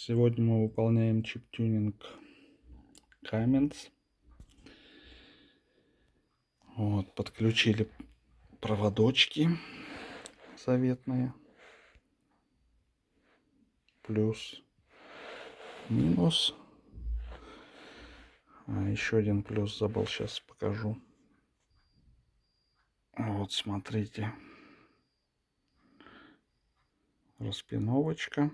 Сегодня мы выполняем чип-тюнинг Cummins. Вот, подключили проводочки заветные. Плюс, минус. Еще один плюс забыл, сейчас покажу. Вот, смотрите. Распиновочка.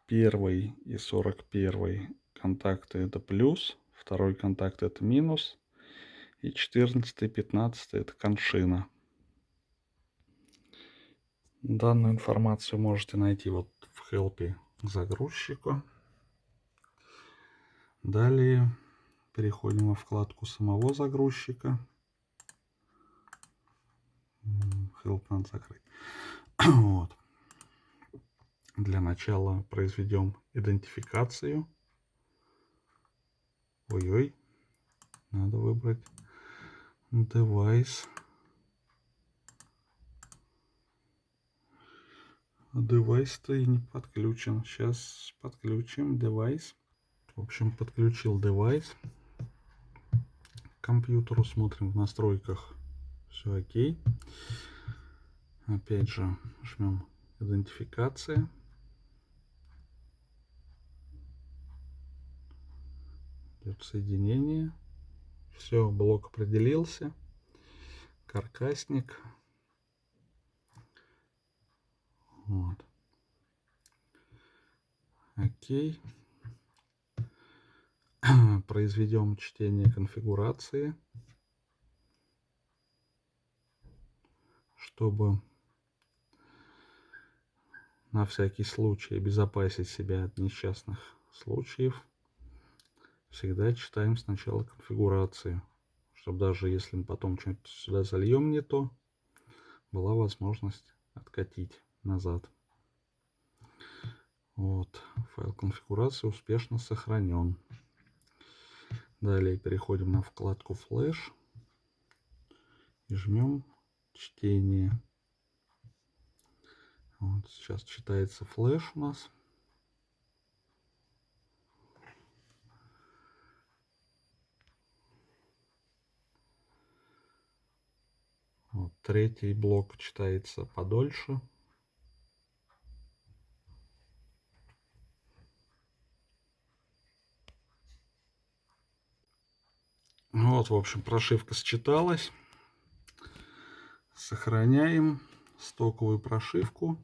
Первый и 41 контакты это плюс, второй контакт это минус, и 14 15 это коншина. Данную информацию можете найти вот в хелпе загрузчика. Далее переходим во вкладку самого загрузчика. Help надо закрыть. Вот. Для начала произведем идентификацию. Ой-ой. Надо выбрать device. Девайс-то и не подключен. Сейчас подключим девайс. В общем, подключил девайс к компьютеру. Смотрим в настройках. Все окей. Опять же жмем идентификация. Идет соединение. Все, блок определился. Каркасник. Вот. Окей. Произведем чтение конфигурации, чтобы на всякий случай обезопасить себя от несчастных случаев. Всегда читаем сначала конфигурацию, чтобы даже если мы потом что-нибудь сюда зальем не то, была возможность откатить назад. Вот, файл конфигурации успешно сохранен. Далее переходим на вкладку Flash и жмем чтение. Вот сейчас читается флеш у нас. Вот, третий блок читается подольше. Вот, в общем, прошивка считалась. Сохраняем стоковую прошивку,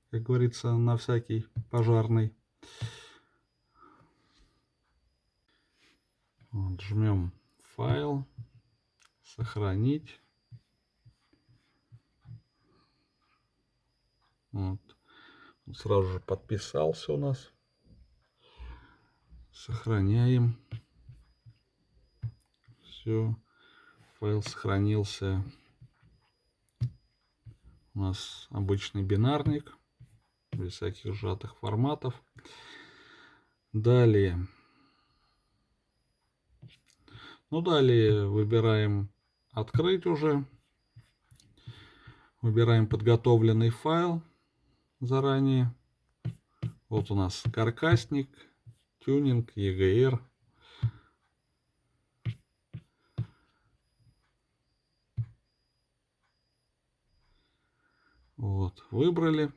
как говорится, на всякий пожарный. Вот, жмем файл, сохранить. Вот. Сразу же подписался у нас. Сохраняем. Все. Файл сохранился. У нас обычный бинарник, без всяких сжатых форматов. Далее. Далее выбираем открыть уже. Выбираем подготовленный файл заранее. Вот у нас каркасник, тюнинг, EGR. Вот, выбрали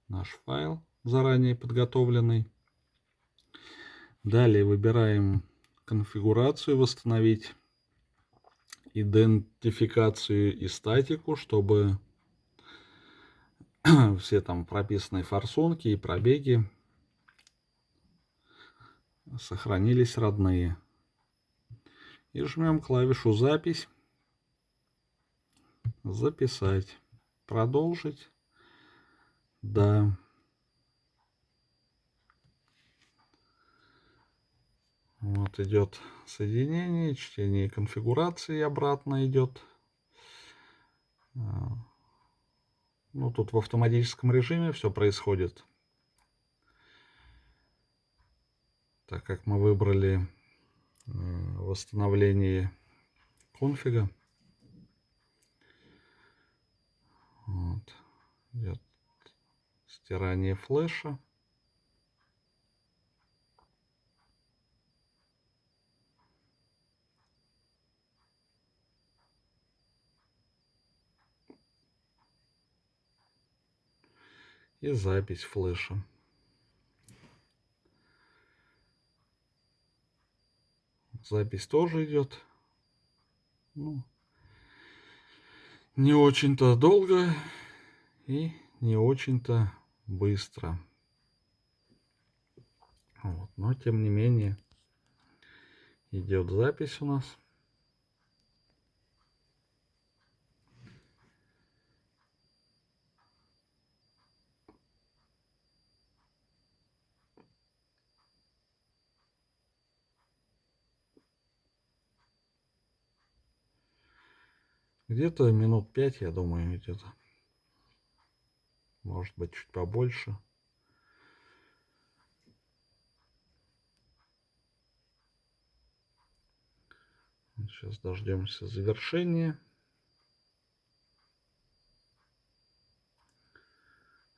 наш файл заранее подготовленный. Далее выбираем конфигурацию, восстановить идентификацию и статику, чтобы все там прописанные форсунки и пробеги сохранились родные. И жмем клавишу запись, записать, продолжить. Да. Вот идет соединение, чтение конфигурации обратно идет. Тут в автоматическом режиме все происходит. Так как мы выбрали восстановление конфига. Вот. Идет Стирание флеша. И запись флеша. Запись тоже идет. Ну, не очень-то долго и не очень-то быстро. Вот. Но тем не менее идет запись у нас. Где-то минут 5, я думаю, идет. Может быть, чуть побольше. Сейчас дождемся завершения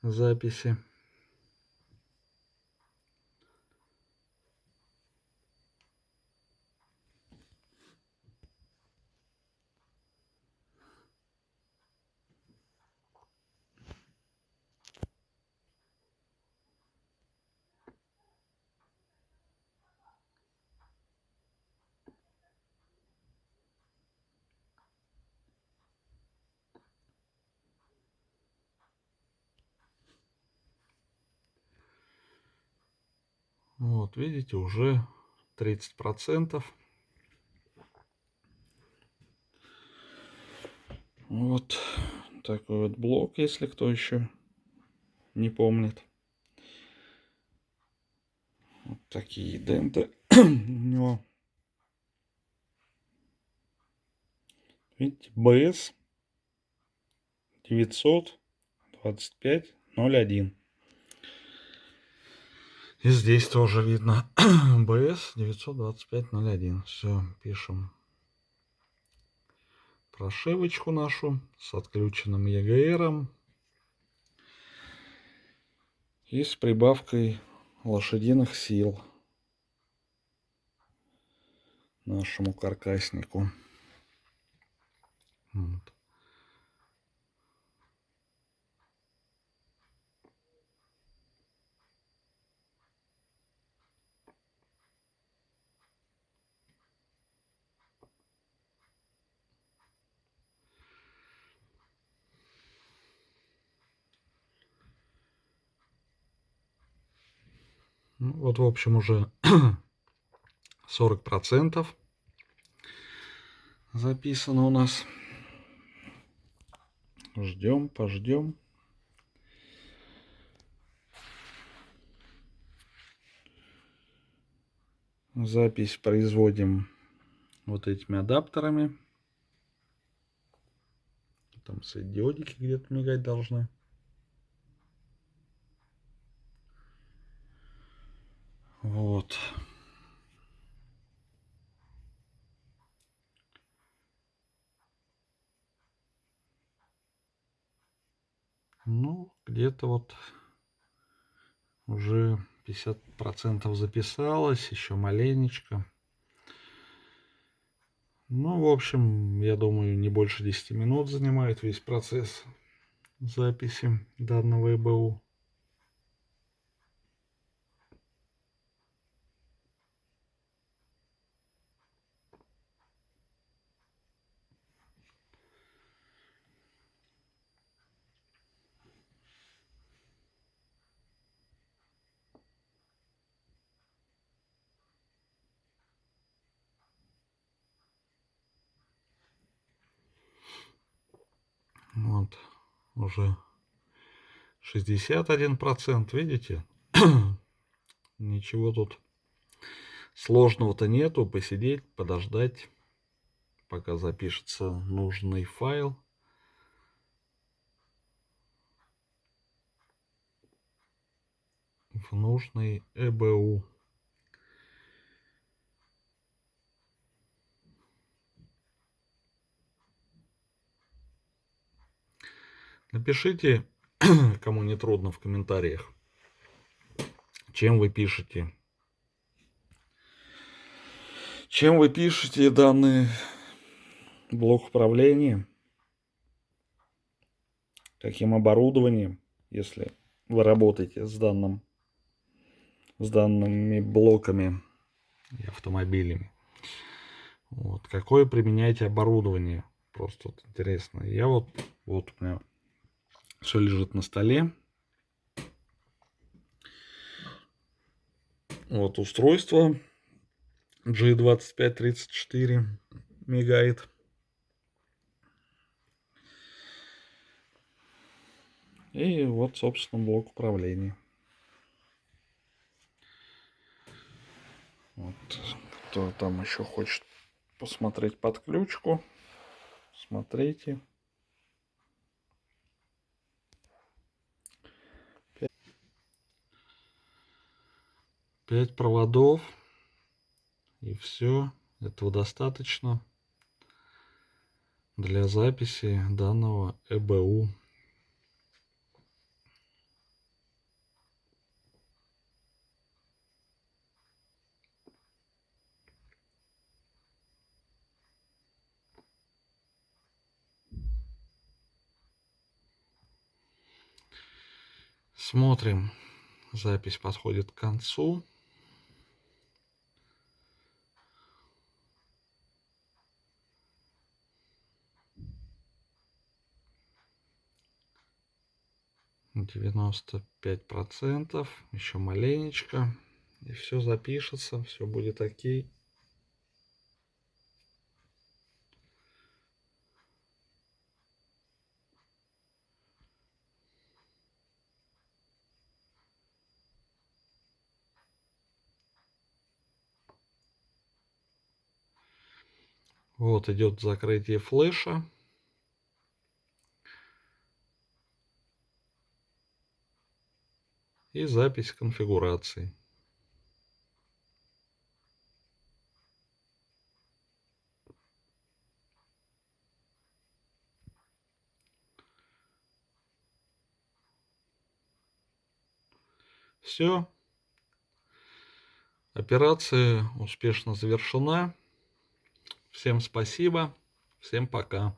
записи. Вот, видите, уже 30%. Вот такой вот блок, если кто еще не помнит. Вот такие денты у него. Видите, BS 925-01. И здесь тоже видно BS 925-01. Все, пишем прошивочку нашу с отключенным EGR и с прибавкой лошадиных сил нашему каркаснику. Вот. Ну, вот, в общем, уже 40% записано у нас. Ждем, пождем. Запись производим вот этими адаптерами. Там светодиодики где-то мигать должны. Вот. Ну, где-то вот уже 50% записалось, еще маленечко. Ну, в общем, я думаю, не больше 10 минут занимает весь процесс записи данного ЭБУ. Вот, уже 61%, видите? Ничего тут сложного-то нету. Посидеть, подождать, пока запишется нужный файл. В нужный ЭБУ. Напишите кому не трудно, в комментариях, чем вы пишете. Чем вы пишете данный блок управления? Каким оборудованием, если вы работаете с данными блоками и автомобилями? Вот. Какое применяете оборудование? Просто вот интересно. Я вот у меня все лежит на столе. Вот устройство G2534 мегабайт. И вот, собственно, блок управления. Вот. Кто там еще хочет посмотреть подключку, смотрите. 5 проводов. И все. Этого достаточно для записи данного ЭБУ. Смотрим. Запись подходит к концу. %95. Еще маленечко. И все запишется. Все будет окей. Вот идет закрытие флеша. И запись конфигурации. Все. Операция успешно завершена. Всем спасибо. Всем пока.